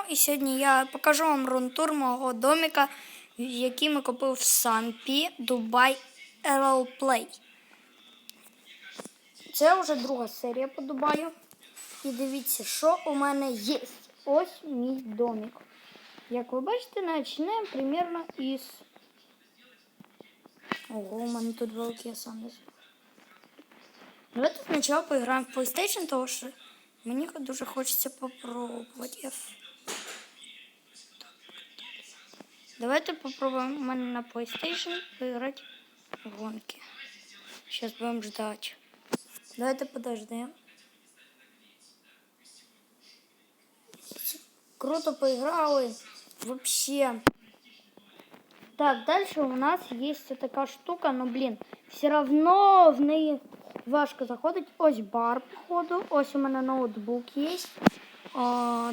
І сьогодні я покажу вам рунтур мого домика, який ми купив в Санпі, Дубай Aeroplay. Це вже друга серія по Дубаю. І дивіться, що у мене є. Ось мій домик. Як ви бачите, почнемо примерно із... Ого, у мене тут великий сам. Давайте спочатку поіграємо в PlayStation, тому що мені дуже хочеться попробувати. Давайте попробуем у меня на PlayStation поиграть в гонки. Сейчас будем ждать. Давайте подождем. Круто поиграли. Вообще. Так, дальше у нас есть такая штука, но, блин, все равно в неї важко заходить. Ось бар, походу. Ось у мене ноутбук есть.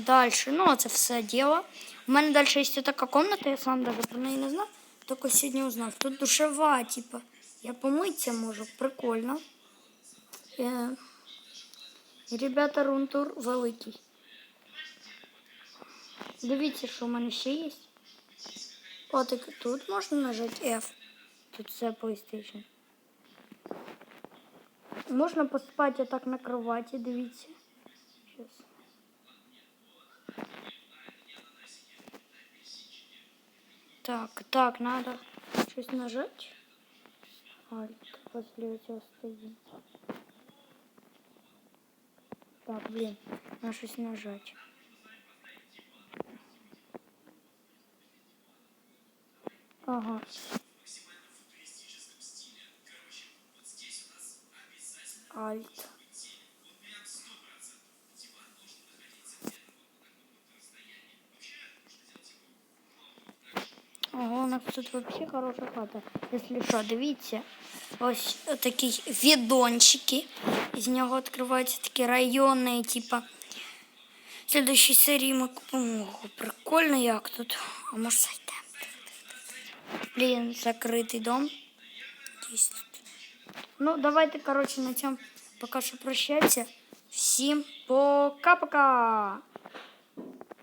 Дальше, ну, це все діло. У мене далі є така комната, я сам даже про неї не знав, тільки сьогодні узнав. Тут душова, типа, я помитися можу, прикольно. І, ребята, рунтур великий. Дивіться, що у мене ще є. От, тут можна нажати F. Тут все PlayStation. Можна поспати отак на кроваті, дивіться. Сейчас. Так, надо щось нажать. Альт, после этого стоит. Так, блин, надо щось нажать. Ага. Альт. Ого, у нас тут вообще хорошая хата. Если що, дивіться, ось такі відончики. Із нього відкриваються такі районні, типа. В следующей серії ми купимо. Ого, прикольно як тут. А може зайдемо? Блін, закритий дом. Ну, давайте, короче, на цьому поки що прощатися. Всім пока-пока!